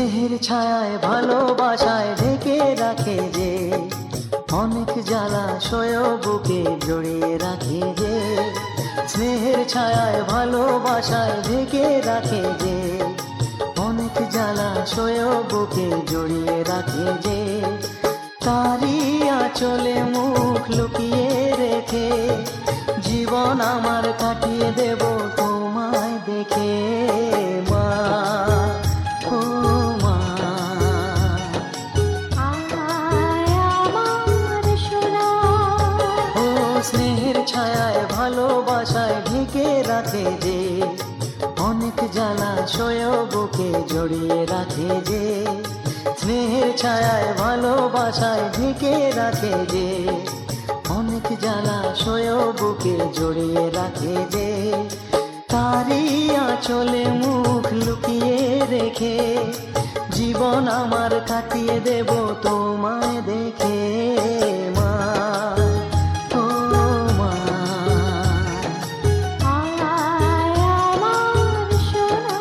স্নেহের ছায়ায় ভালোবাসায় ঢেকে রাখে যে, অনেক জ্বালাশয় বুকে জড়িয়ে রাখে যে। স্নেহের ছায়ায় ভালোবাসায় ঢেকে রাখে যে, অনেক জ্বালাশয় বুকে জড়িয়ে রাখে যে। তারই আঁচলে মুখ লুকিয়ে রেখে জীবন আমার কাটিয়ে দেব তোমায় দেখে। মা, ও মা, আমার সোনা। ও স্নেহের ছায়ায় ভালোবাসায় ঢেকে রাখে যে, অনেক জ্বালাশয় বুকে জড়িয়ে রাখে যে। স্নেহের ছায়ায় ভালোবাসায় ঢেকে রাখে যে, অনেক জ্বালাশয় বুকে জড়িয়ে রাখে যে। তারই আঁচলে মুখ লুকিয়ে রেখে জীবন আমার কাটিয়ে দেব তোমায় দেখে। মা, ও মা, আমার সোনা।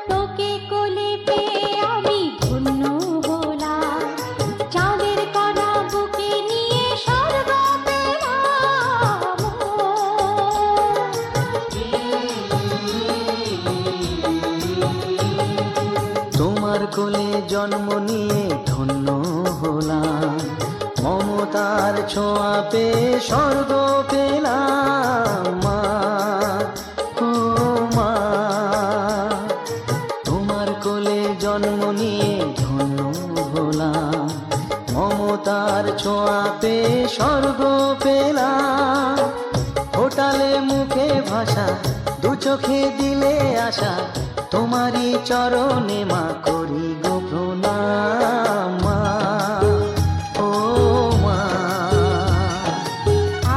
তোকে কোলে পেয়ে আমি ধন্য হলাম, চাঁদের কণা বুকে নিয়ে স্বর্গ পেলাম। তোমার কোলে জন্ম নিয়ে ধন্য হলাম, মমতার ছোঁয়া পেয়ে স্বর্গ পেলাম। মা, ও মা, তোমার কোলে জন্ম নিয়ে ধন্য হলাম, মমতার ছোঁয়া পেয়ে স্বর্গ পেলাম। ফোটালে মুখে ভাষা, দু চোখে দিলে আশা, তোমারই চরণে মা করি গো প্রণাম। মা, ও মা,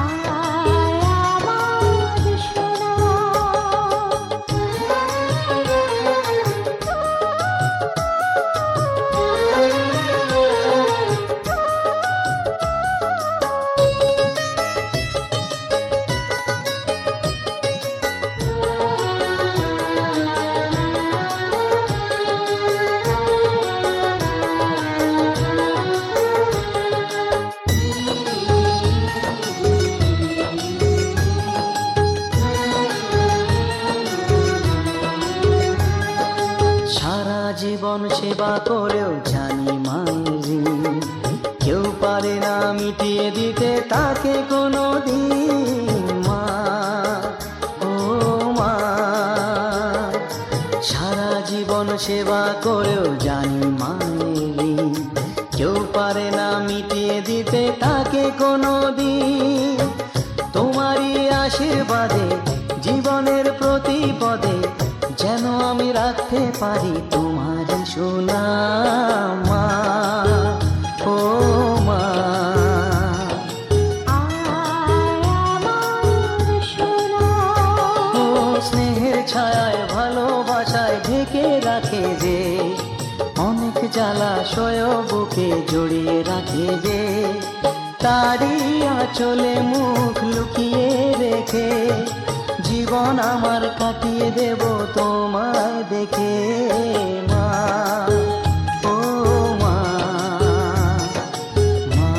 আমার সোনা। সারা জীবন সেবা করেও জানি মায়ের ঋণ, কেউ পারে না মিটিয়ে দিতে তাকে কোনো দিন। মা, ও মা, সারা জীবন সেবা করেও জানি মায়ের ঋণ, কেউ পারে না মিটিয়ে দিতে তাকে কোনো দিন। তোমারই আশীর্বাদে জীবনের প্রতি পদে যেন আমি রাখতে পারি তোমারই সুনাম। মা, ও মা, আমার সোনা। ও স্নেহের ছায়ায় ভালোবাসায় ঢেকে রাখে যে, অনেক জ্বালাশয় বুকে জড়িয়ে রাখে যে। তারই আঁচলে মুখ লুকিয়ে রেখে জীবন আমার কাটিয়ে দেব তোমায় দেখে। মা, ও মা, মা,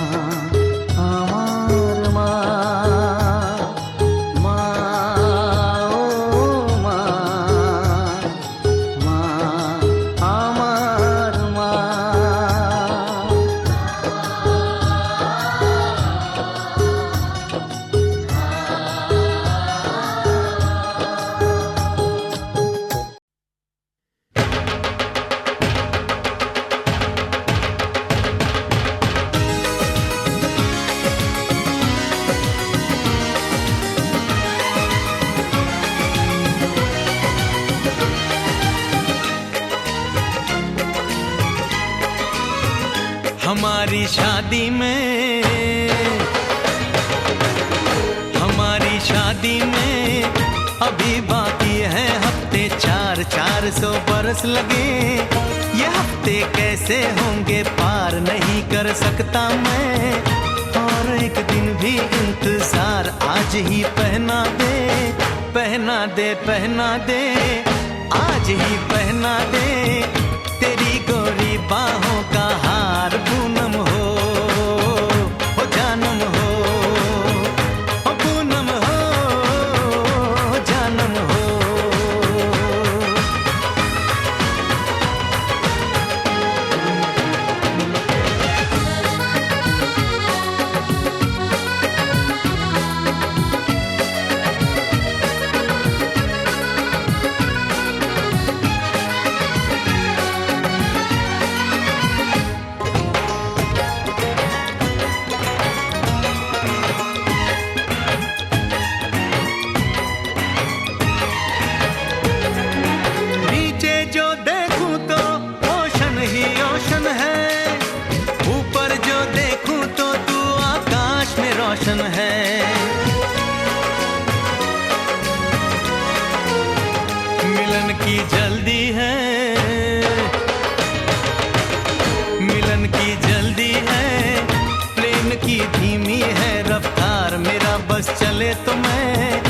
আমার মা, মা, ও মা, মা, আমার মা। हमारी शादी में, हमारी शादी में अभी बाकी है हफ्ते 400 बरस लगे। ये हफ्ते कैसे होंगे पार नहीं कर सकता मैं, और एक दिन भी इंतजार आज ही पहना दे, पहना दे, पहना दे, आज ही पहना दे तेरी गोरी बाहों का हार पूनम हो जानम हो, पूनम हो जानम हो। है मिलन की जल्दी है, मिलन की जल्दी है, प्रेम की धीमी है रफ्तार। मेरा बस चले तो मैं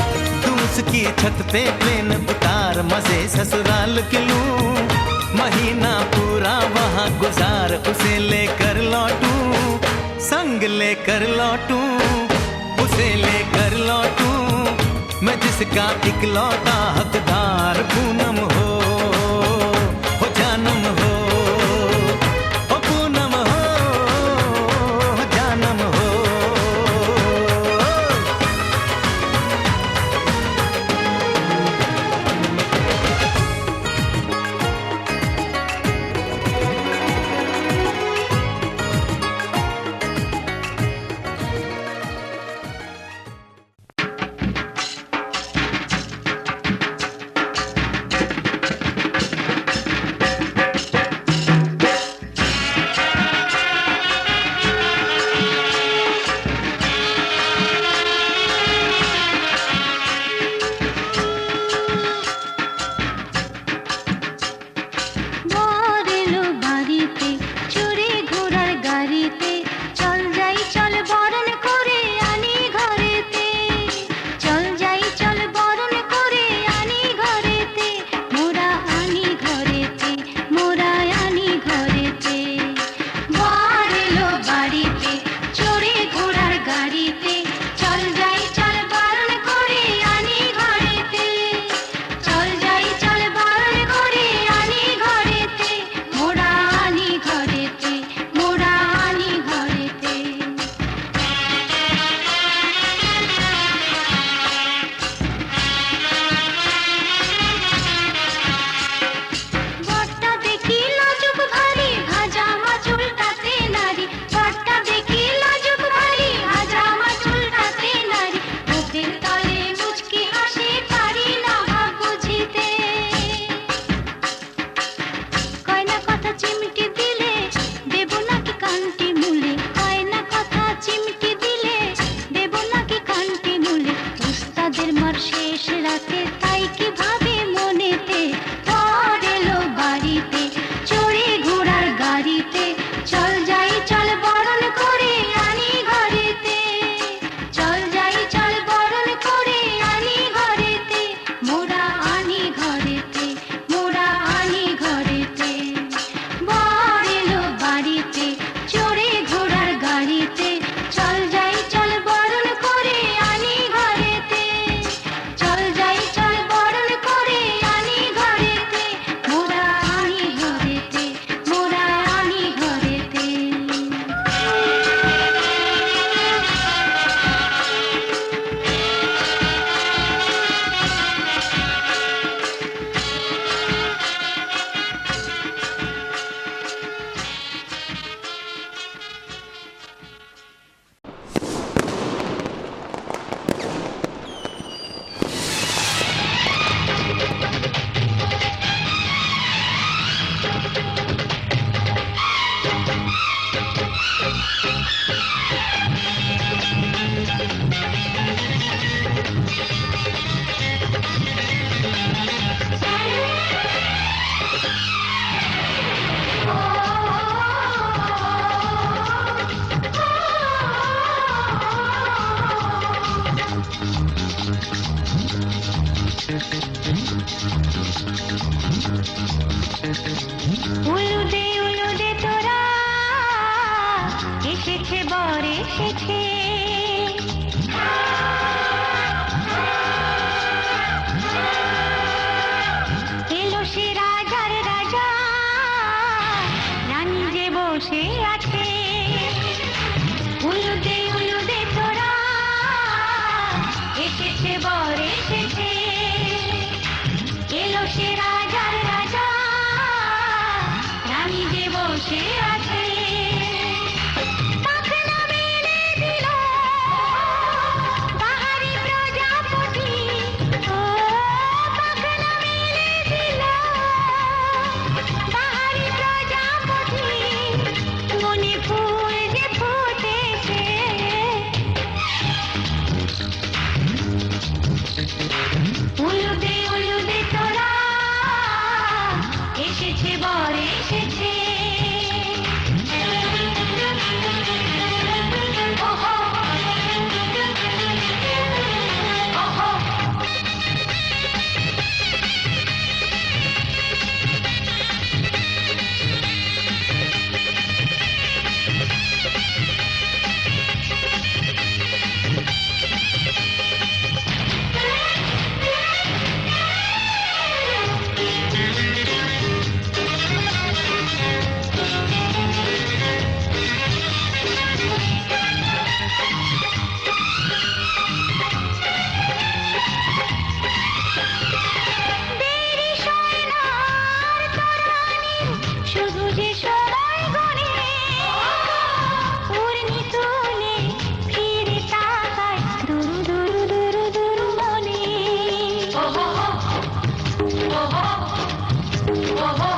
दूं उसकी छत पे ट्रेन उतार, मजे ससुराल के लूं, महीना पूरा वहाँ गुजार, उसे लेकर लौटूं, संग लेकर लौटूं, उसे लेकर लौटूं मैं जिसका इकलौता हकदार। पूनम हो जानम हो, पूनम हो जानम हो। উলুদে তোরা এসেছে বর এসেছে, এলো সে রাজার রাজা, রানী যে বসে আছে। উলুদে তোরা এসেছে বর এসেছে, এলো সে রাজার রাজা, রানী যে বসে আছে। পাখনা মেলে দিল বাহারি প্রজাপতি, ও পাখনা মেলে দিল বাহারি প্রজাপতি, মনে ফুল যে ফুটেছে। উলুদে তোরা এসেছে বর এসেছে। ওহো, ওহো। দেরি সয় না আর তরানির, শুধু যে সময় গণে, উড়নি তুলে ফিরে তাকায় দুরু দুরু দুরু দুরু মনে। ওহো, ওহো, ওহো,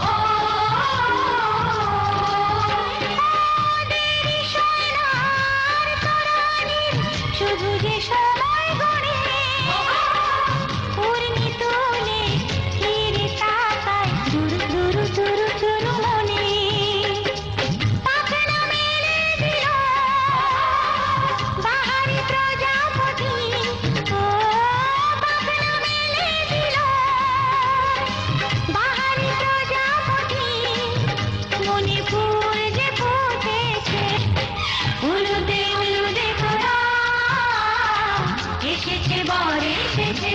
দেরি সয় না আর তরানির, শুধু যে সময় গণে, উড়নি তুলে ফিরে তাকায় দুরু দুরু দুরু দুরু মনে। পাখনা মেলে দিল বাহারি প্রজাপতি, ও পাখনা মেলে দিল বাহারি প্রজাপতি, মনে ফুল যে ফুটেছে। উলুদে তোরা এসেছে বর এসেছে।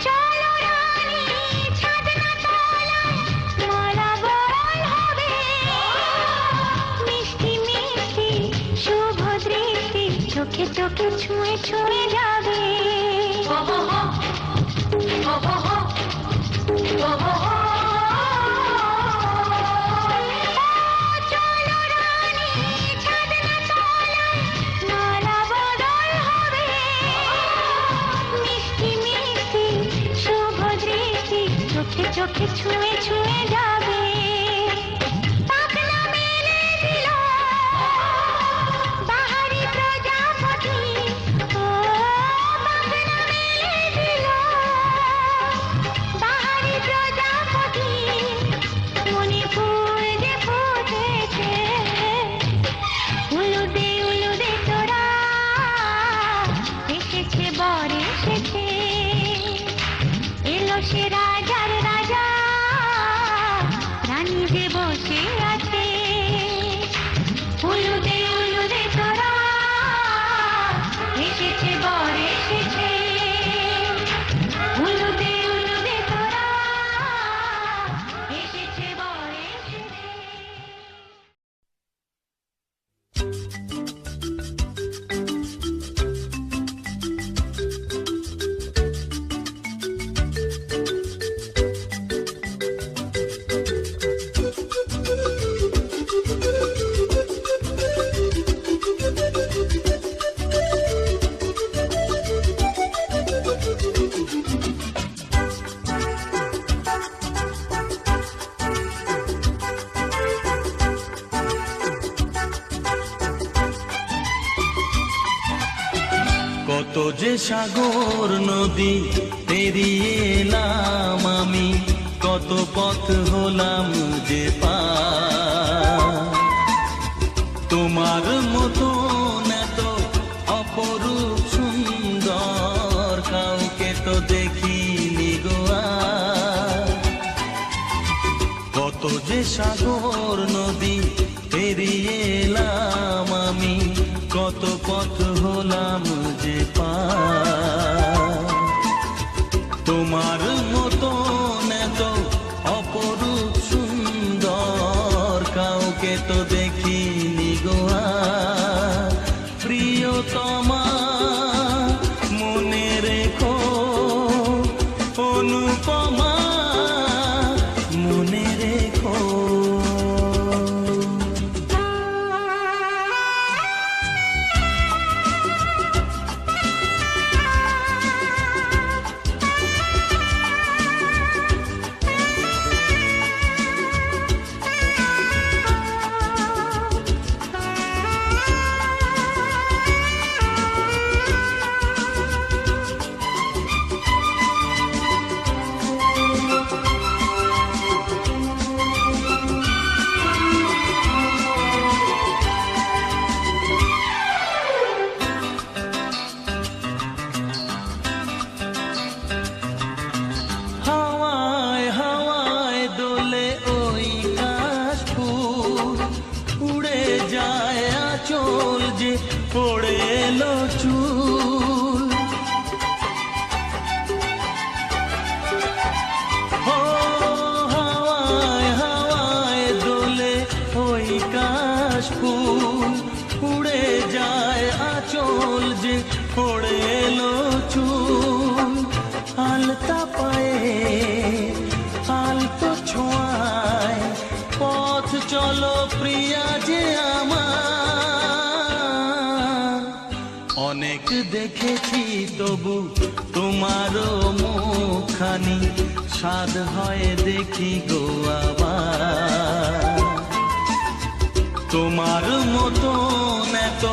চলো রানী ছাদনা তলায় মালা বরণ হবে, মিষ্টি মিষ্টি শুভ দৃষ্টি চোখে চোখে ছুঁয়ে ছুঁয়ে যাবে। চলো রানী ছাদনা তলায় মালা বদল হবে, মিষ্টি মিষ্টি শুভ দৃষ্টি চোখে চোখে ছুঁয়ে ছুঁয়ে যাবে। পাখনা মেলে দিল বাহারি প্রজাপতি, ও পাখনা মেলে দিল বাহারি প্রজাপতি, মনে ফুল যে ফুটেছে। উলুদে তোরা এসেছে বর এসেছে, এলো সে রাজার রাজা, রানী যে বসে আছে। উলুদে তোরা এসেছে বর এসেছে। উলুদে তোরা এসেছে বর এসেছে। যে সাগর নদী পেরিয়ে এলাম আমি, কত পথ হলাম যে পার। তোমার মতো এত অপরূপ সুন্দর কাউকে তো দেখিনি গো আর। কত যে সাগর নদী পেরিয়ে এলাম আমি, কত পথ হলাম যে পার। তোমার মতো এত অপরূপ সুন্দর কাউকে তো দেখিনি গো আর। প্রিয়তমা মনে রেখো, অনুপমা মনে রেখো। হাওয়ায় হাওয়ায় দোলে ওই কাশফুল, উড়ে যায় আঁচল যে পড়ে এলো চুল। ও হাওয়ায় হাওয়ায় দোলে ওই কাশফুল, উড়ে যায় আঁচল যে পড়ে এলো চুল। আলতা পায়ে আলতো ছোঁয়ায় পথ চলো প্রিয়া যে আমার। অনেক দেখেছি তবু তোমারও মুখখানি, স্বাদ হয় দেখি গো আবার। তোমার মতো এত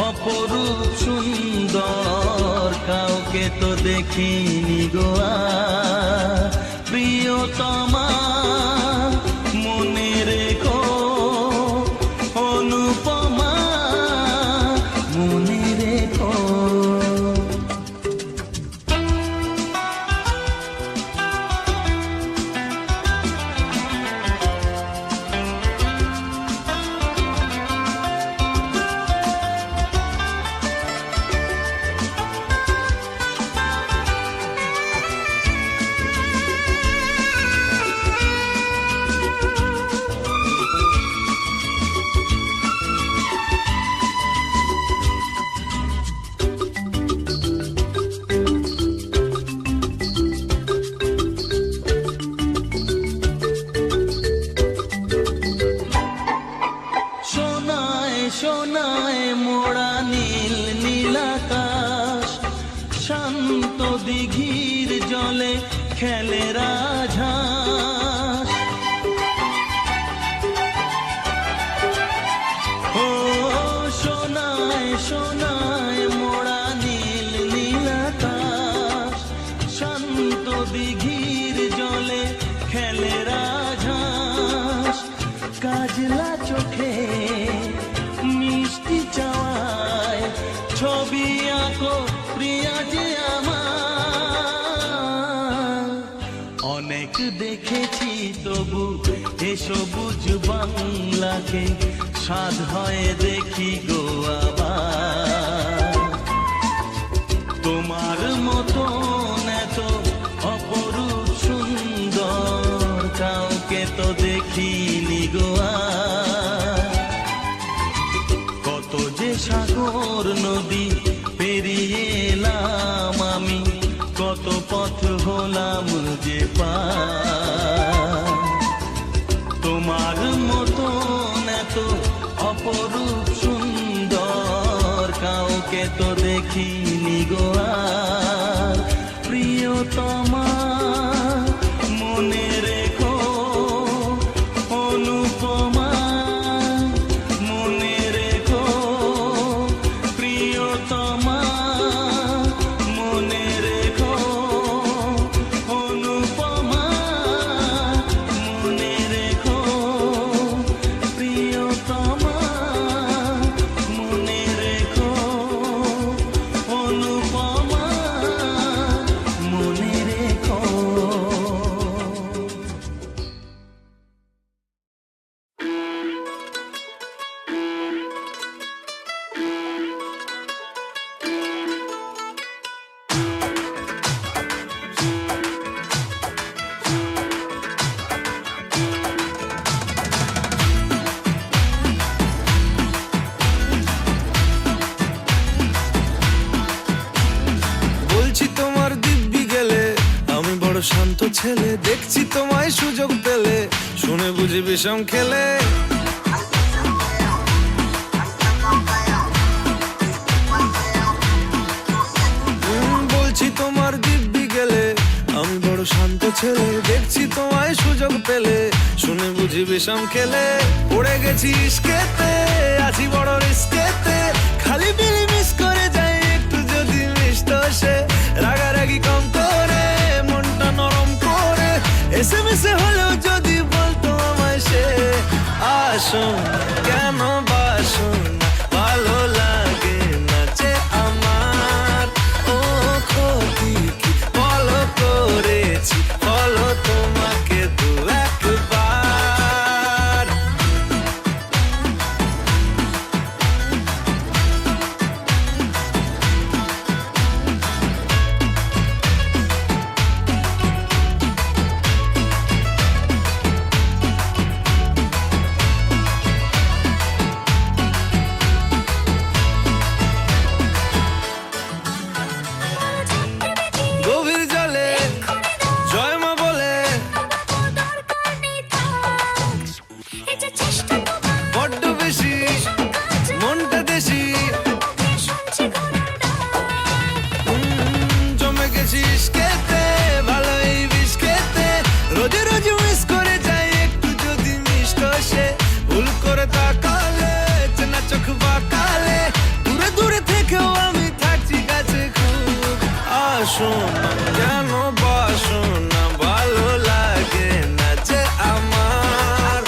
অপরূপ সুন্দর কাউকে তো দেখিনি গো আর। প্রিয়তমা মনে রেখো, অনুপমা মনে রেখো। সোনায় মোড়া নীল নীলাকাশ, শান্ত দিঘির জলে খেলে রাজহাঁস। ও সোনায় সোনায় মোড়া নীল নীলাকাশ, শান্ত দিঘির জলে খেলে রাজহাঁস। কাজলা চোখে মিষ্টি চাওয়ায় ছবি আঁকো প্রিয়া যে আমার। অনেক দেখেছি তবু এ সবুজ বাংলাকে, স্বাদ হয় দেখি গো আবার। তোমার মতো এত অপরূপ সুন্দর কাউকে তো দেখিনি গো আর। কত যে সাগর নদী পেরিয়ে এলাম আমি, কত পথ হলাম যে পার। তোমার মতো এত অপরূপ সুন্দর কাউকে তো দেখিনি গো আর। প্রিয়তমা মনে রেখো, অনুপমা মনে রেখো। প্রিয়তমা ছেলে, দেখছি তোমায় সুযোগ পেলে, শুনে বুঝি বিষম খেলে। বলছি তোমার দিব্যি গেলে, আমি বড় শান্ত ছেলে, দেখছি তোমায় সুযোগ পেলে, শুনে বুঝি বিষম খেলে। পড়ে গেছি ইস্কেতে, আছি বড় রিস্কেতে, খালি বিলি মিস করে যাই একটু যদি মিষ্ট সে। রাগারাগি কম করে, মনটা নরম করে, এসএমএসে হলেও যদি বলতো আমায় সে। আসুন কেন বাসুন, ভালো লাগে না যে আমার। ও ক্ষতি কি বলো করেছি, বলো তোমাকে দু একবার। গভীর জলে জয় মা বলে, বড্ড বেশি মনটা দেশি। জমে গেছি ইস্কেতে, ভালো এই বিষ খেতে, রোজে রোজে মিস করে যাই একটু যদি মিষ্ট সে। ভুল করে তাকালে, চেনা চোখ বাঁকালে, দূরে দূরে থেকেও আমি থাকছি কাছে খুব। আসুন কেন বাসুন না, ভালো লাগে না যে আমার।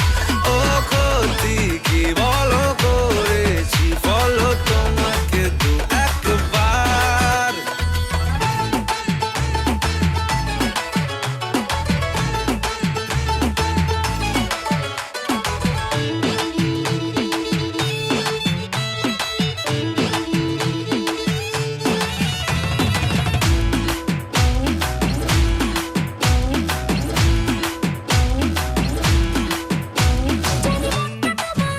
ও ক্ষতি কি বলো করেছি, বলো তোমাকে দু একবার।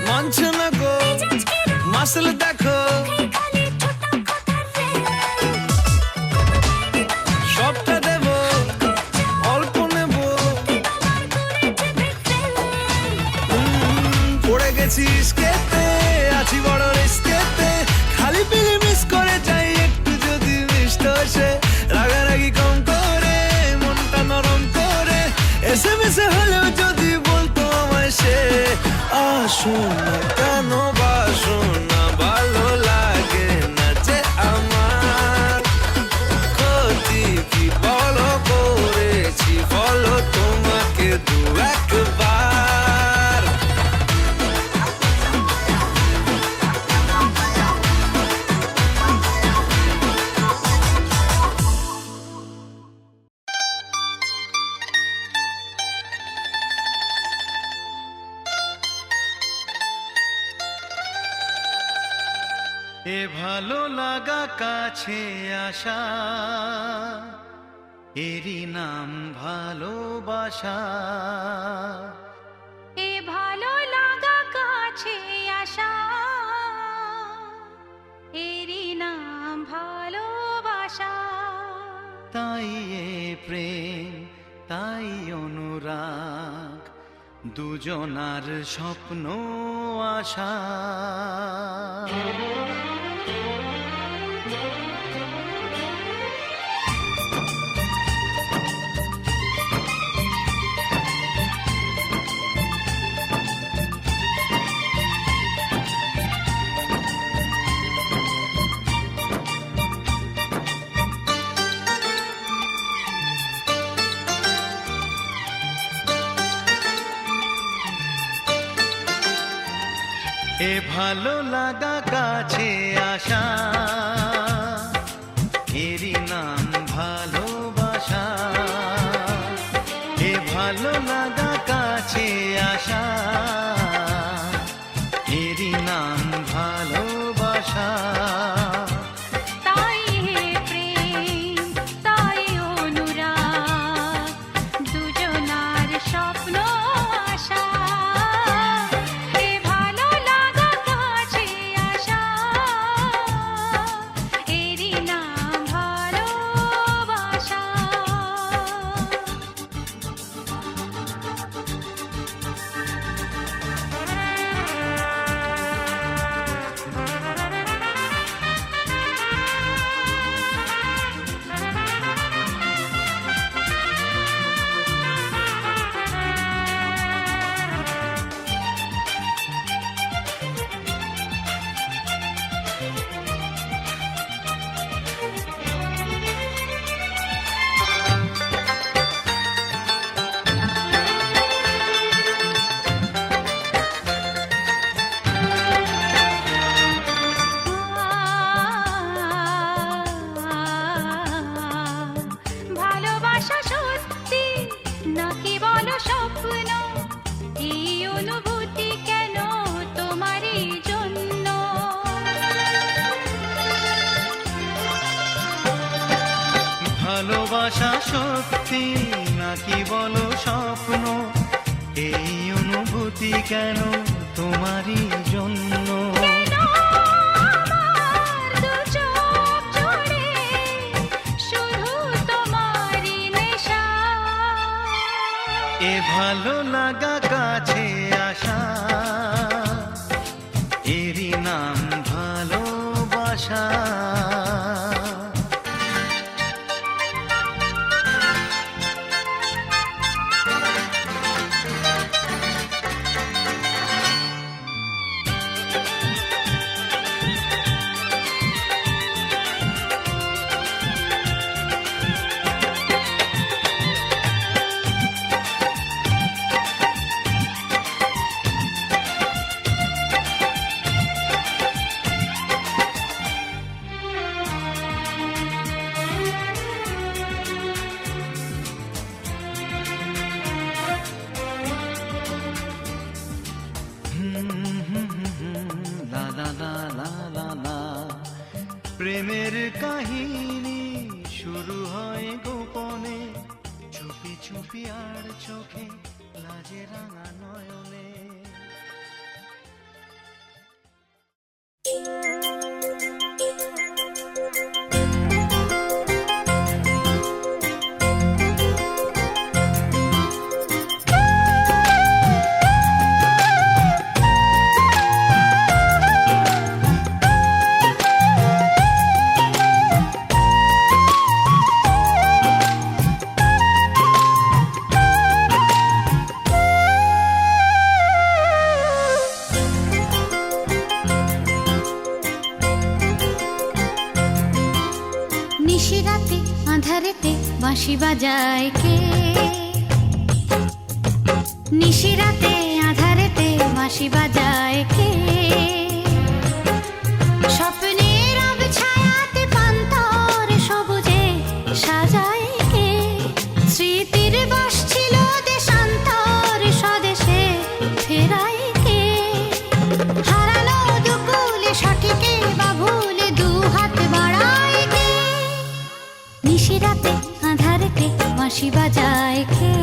মানছে না গো মাসল দেখো, সবটা দেব অল্প নেব। পড়ে গেছি ইস্কেতে, আছি বড় রিস্কেতে, খালি পিলি মিস করে যাই একটু যদি মিষ্ট সে। রাগারাগি কম করে, মনটা নরম করে, এসএমএসে হলেও যদি বলতো আমায় সে। আসুন কেন বাসুন না, ভালো লাগে না যে আমার। ক্ষতি কি বলো করেছি, বলো তোমাকে দু একবার। এ ভালো লাগা কাছে আসা, এরই নাম ভালোবাসা। এ ভালো লাগা কাছে আসা, এরই নাম ভালোবাসা। তাই এ প্রেম, তাই অনুরাগ, দুজনার স্বপ্ন আশা। এ ভালো লাগা কাছে আসা, এরই নাম ভালোবাসা। এ ভালো লাগা কাছে আসা, এরই নাম ভালোবাসা। তাই হে প্রেম, তাই অনুরাগ, দুজনার স্বপ্ন আশা। এ ভালো লাগা কাছে আসা, এরই নাম ভালোবাসা। ভালোবাসা সত্যি নাকি বলো স্বপ্ন, এই অনুভূতি কেন তোমারই জন্য। আমার দু চোখ জুড়ে শুধু তোমারই নেশা। এ ভালো লাগা কাছে আসা, এরই নাম ভালোবাসা। লা লা লা লা লা লা। প্রেমের কাহিনী শুরু হয় গোপনে, চুপি চুপি আর চোখে লাজে রাঙা নয়নে। নিশিরাতে আঁধারেতে বাঁশি বাজায় কে? নিশিরাতে আঁধারেতে বাঁশি বাজায় কে? স্বপ্নের রব ছায়াতে পান্তর সবুজে সাজায় কে? স্মৃতির বাস ছিল দেশান্তর স্বদেশে ফেরায় কে? হারানো দুকুলে সঠিকে বা ভুলে দু হাত বাড়ায় কে? নিশিরাতে আঁধারেতে বাঁশি বাজায় কে?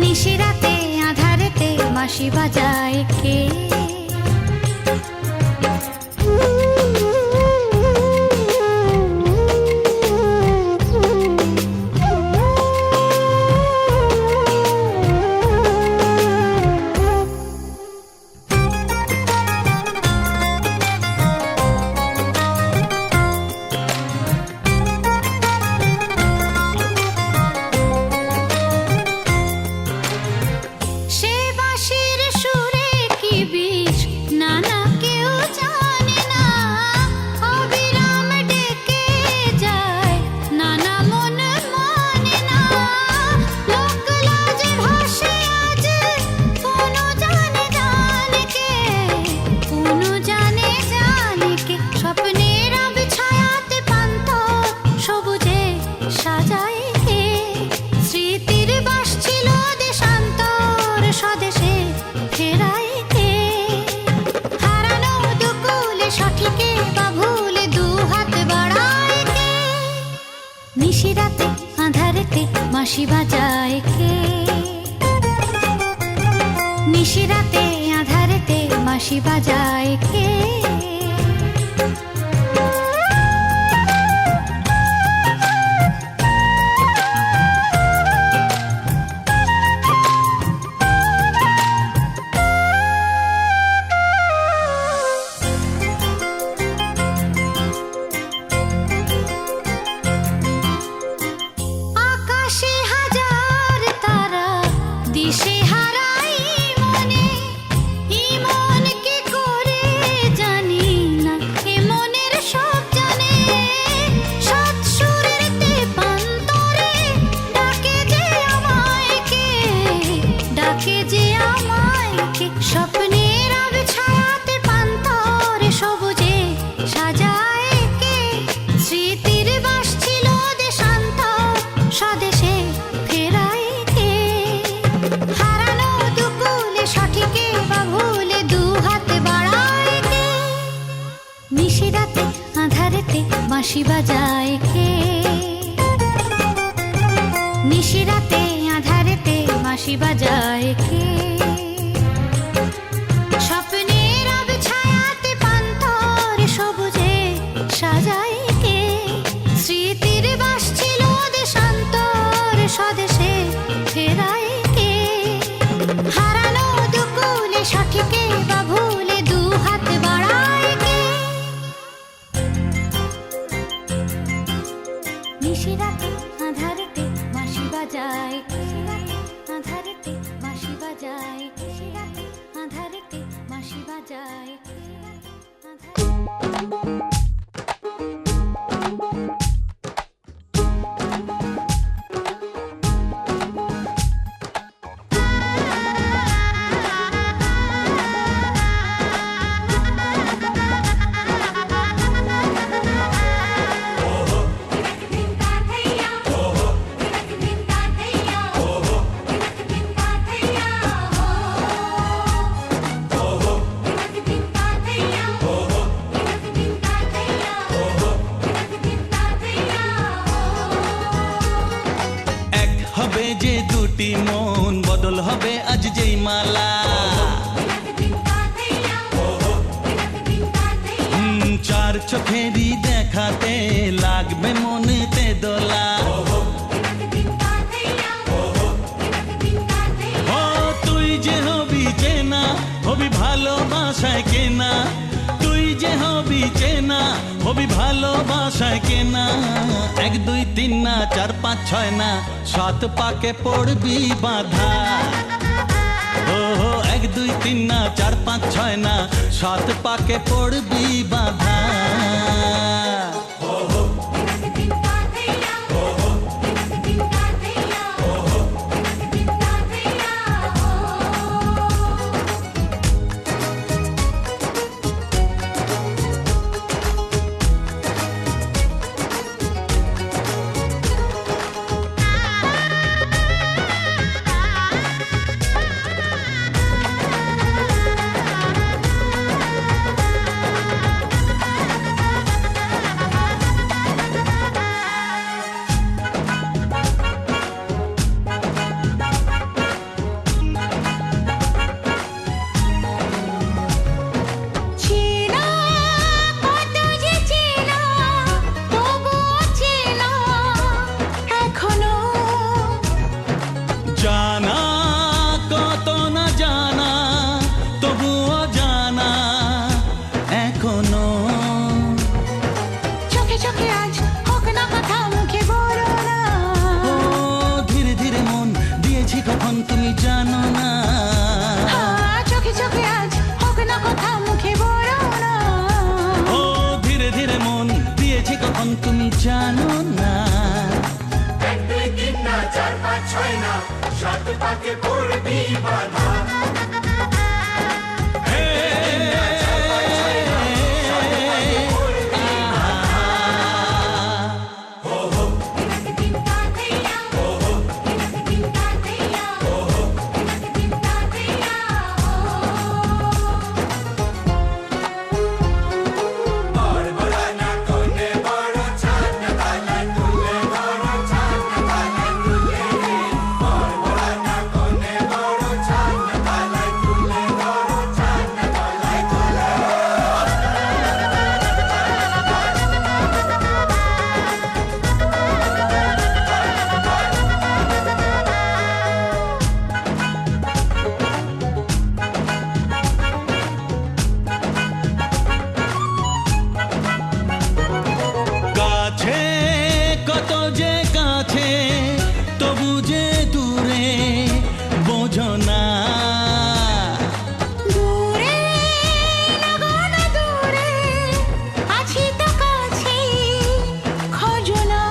নিশিরাতে আঁধারেতে বাঁশি বাজায় কে? সে বাঁশির সুরে কি বিষ নানা কেউ জানে না, অবিরাম ডেকে যায় নানা মন মানে না। লোক লাজে ভাসে আজ কোনো জানে জানে কে? কোনো জানে জানে কে? স্বপ্নের রব ছায়াতে পান্তর সবুজে সাজায় কে? স্মৃতির বাস ছিল দেশান্তর স্বদেশে ফেরায় কে? হারানো দুকুলে সঠিকে বা ভুলে দু হাত বাড়ায় কে? নিশিরাতে আঁধারেতে বাঁশি বাজায় কে? নিশিরাতে আঁধারেতে বাঁশি বাজায় কে? আকাশে হাজার তারা দিশে হারাই মনে, ইমন কি করে জানি না, এ মনের সব জানে। সৎ সুরের তেপান্তরে ডাকে যে আমায় কে? ডাকে যে আমায় কে? স্বপ্নের রব ছায়াতে পান্তর সবুজে সাজায় কে? স্মৃতির বাস ছিল দেশান্তর স্বদেশে ফেরায় কে? হারানো দুকুলে সঠিকে বা ভুলে দু হাত বাড়ায় কে? নিশিরাতে আঁধারেতে বাঁশি বাজায় কে? বাঁশি বাজায় কে? স্বপ্নের আবছায়াতে পান্তর সবুজে সাজায় কে? স্মৃতির বাস ছিল দেশান্তর স্বদেশে ফেরায় কে? হারানো দুকুলে সঠিকে বা ভুলে দু হাত বাড়ায় কে? নিশিরাতে আঁধারেতে বাঁশি বাজায়, নিশিরাতে আঁধারেতে বাঁশি বাজায়, নিশিরাতে আঁধারেতে বাঁশি বাজায়, নিশিরাতে এক হবে যে দুটি মন, বদল হবে আজ যেই মালা। চার চোখেরই দেখাতে লাগবে মনেতে দোলা। ও তুই যে হবি চেনা, হবি ভালোবাসায় কেনা। তুই যে হবি চেনা, হবি ভালোবাসায় কেনা। এক দুই তিন না, চার পাঁচ ছয় না, সাত পাকে পড়বি বাঁধা। ও এক দুই তিন না, চার পাঁচ ছয় না, সাত পাকে পড়বি বাঁধা। চেনা কত যে চেনা, তবুও চেনা এখনো। জানা কত না জানা, তবুও জানা এখনো। চোখে চোখে আজ হোক না কথা, মুখে বলো না। ও ধীরে ধীরে মন দিয়েছি কখন তুমি জানো না। চোখে চোখে আজ হোক না কথা, মুখে বলো না। ও ধীরে ধীরে মন দিয়েছি কখন তুমি জানো না। এক দুই তিন না, চার পাঁচ ছয় না, সাত পাকে পড়বি বাঁধা। আর বলা না কোনে বড় চাঁদ না তালায় তুলে ধরো, চাঁদ না তালায় তুলে। আর বলা না কোনে বড় চাঁদ না তালায় তুলে ধরো, চাঁদ না তালায় তুলে। কাছে কত যে কাছে, তবু যে দূরে বোঝো না। দূরে লাগো না দূরে, আছি তো কাছে খোঁজো না।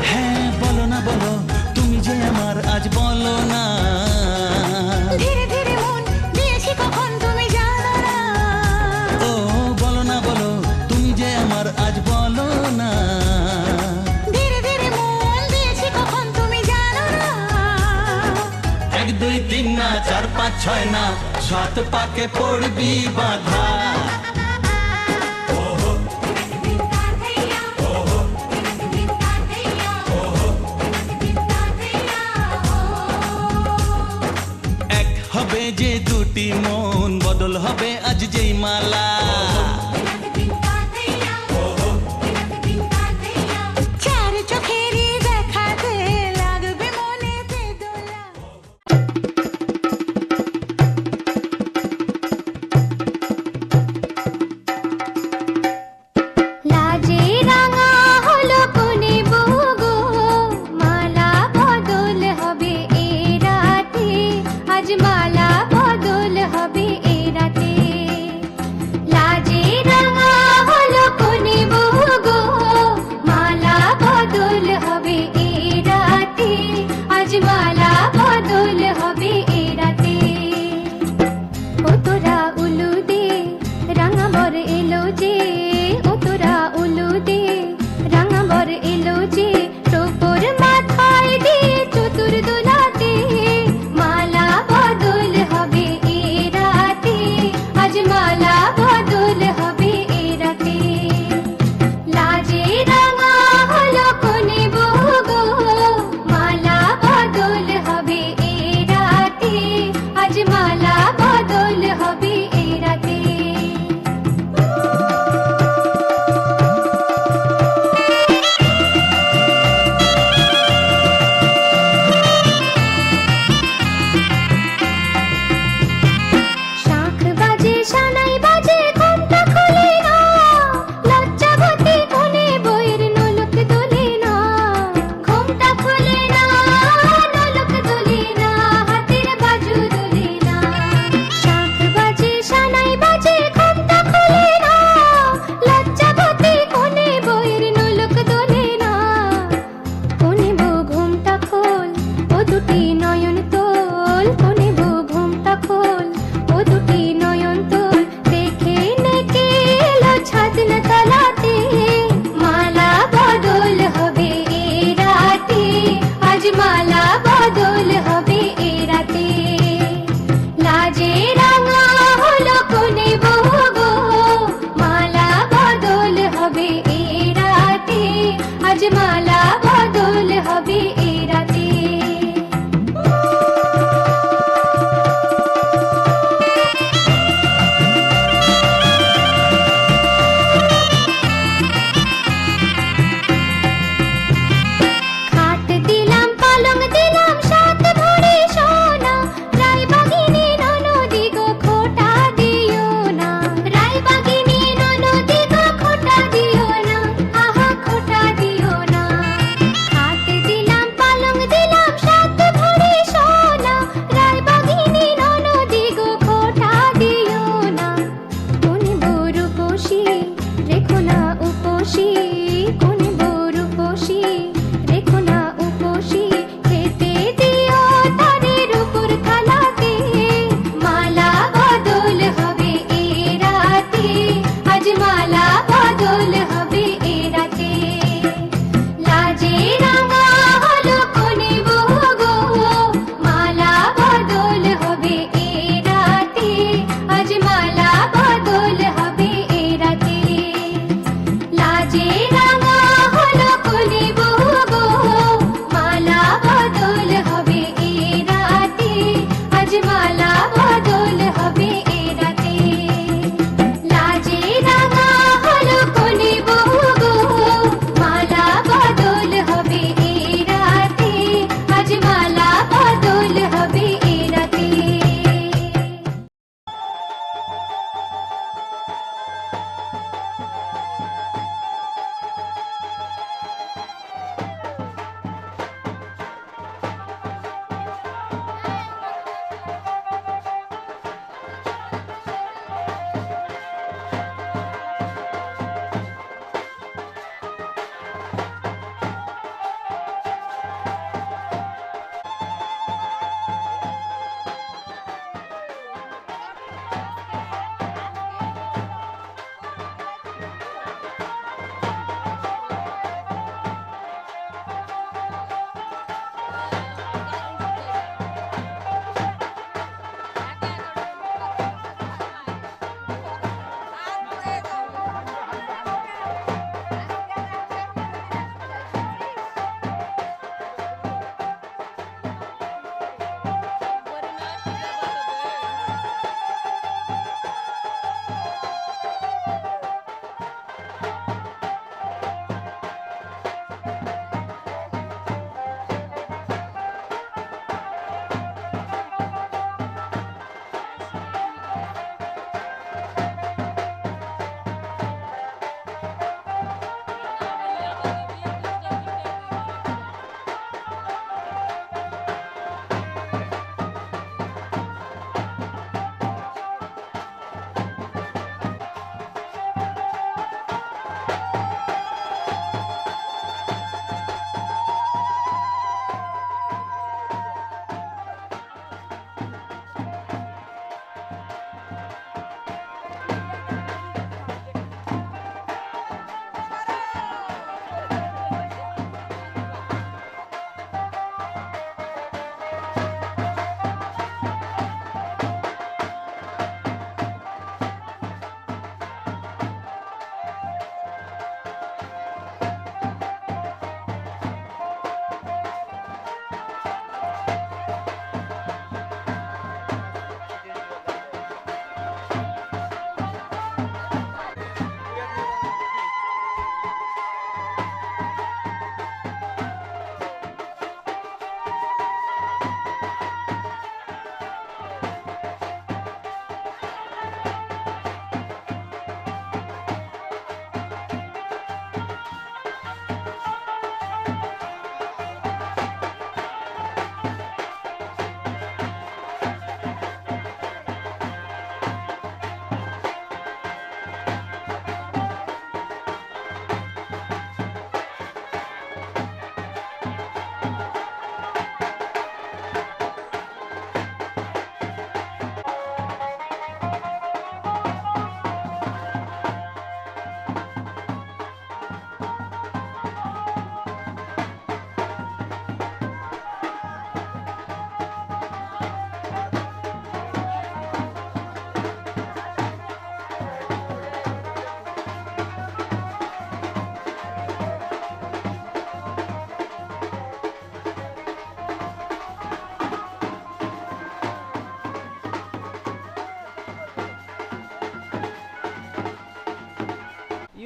হ্যাঁ বলো না বলো, তুমি যে আমার আজ বলো না। ধীরে ধীরে মন দিয়েছি কখন তুমি জানো না। ও বলো না বলো, তুমি যে আমার আজ বলো না। ধীরে ধীরে মন দিয়েছি কখন তুমি জানো না। এক দুই তিন না, চার পাঁচ ছয় না, সাত পাকে পড়বি বাঁধা। হবে যে দুটি মন বদল হবে আজ যেই মালা চার চোখেরই দেখাতে লাগবে মনেতে দোলা। লাজে রাঙা হলো কোনে বগো, মালা বদল হবে এ রাতে, আজ মালা বদল হবে এ রাতে। লাজে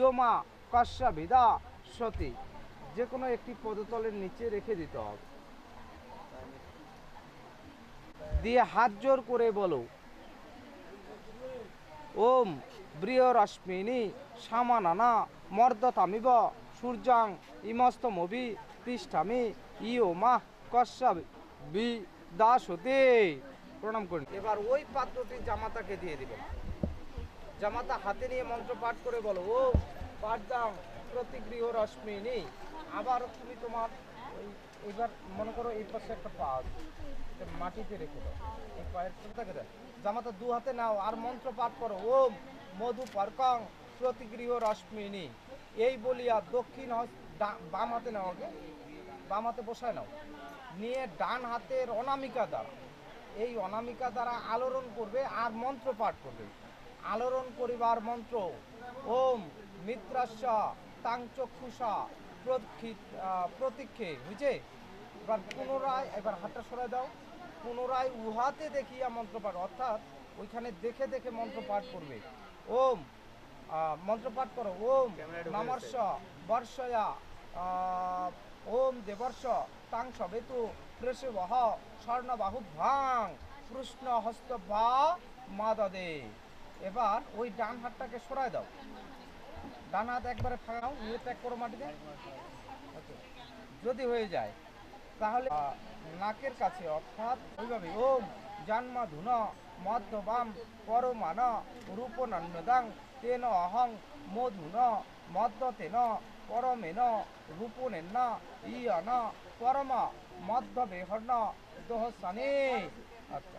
ইয়মা কস্যা বিদা সতী, যে কোনো একটি পদতলের নিচে রেখে দিতে হবে। দিয়ে হাত জোর করে বলো ওম বৃহরশ্মিনী সামানানা মর্দতামিব সূর্যাং ইমস্তমবি তিষ্ঠামি ইও মা কস্যা বি দাসতে। প্রণাম করুন। এবার ওই পাত্রটি জামাতাকে দিয়ে দিবেন। জামাতা হাতে নিয়ে মন্ত্র পাঠ করে বলো ওম পাঠদাং প্রতিগৃহ রশ্মিনী। আবার তুমি তোমার ওই এবার মনে করো এই পাশে একটা পা আছে, এটা মাটিতে রেখে দাও, এই পায়ের থেকে দাও। জামাতা দু হাতে নাও আর মন্ত্র পাঠ করো ওম মধু পার্কং প্রতিগৃহ রশ্মিনী। এই বলিয়া দক্ষিণ বাম হাতে নাও, আগে বাম হাতে বসায় নাও, নিয়ে ডান হাতের অনামিকা দ্বারা, এই অনামিকা দ্বারা আলোড়ন করবে আর মন্ত্র পাঠ করবে। আলোড়ন করিবার মন্ত্র ওম মিত্রাস্য তাং চক্ষুষা প্রতীক্ষে, বুঝে? এবার পুনরায়, এবার হাতটা সরাই দাও, পুনরায় উহাতে দেখিয়া মন্ত্র পাঠ, অর্থাৎ ওইখানে দেখে দেখে মন্ত্র পাঠ করবে। ওম মন্ত্র পাঠ করো ওম নামর্ষ বর্ষয়া ওম দেবর্ষ তাং সবেতু প্রেষবহ স্বর্ণবাহু ভাং কৃষ্ণ হস্ত ভা মাদদে। এবার ওই ডান হাতটাকে সরাই দাও, ডান হাত একবারে ফাঙাও, নিয়ে ত্যাগ করো মাটিতে। যদি হয়ে যায় তাহলে নাকের কাছে, অর্থাৎ ওইভাবে ওম জান্মা ধুন মধ্যবাম পরমান রূপনান্যদাং তেন অহং মধুন মদ্যতেন পরমেন রূপনেন ইয়ন পরম মধ্যবেহর্ণ দোহসানে। আচ্ছা।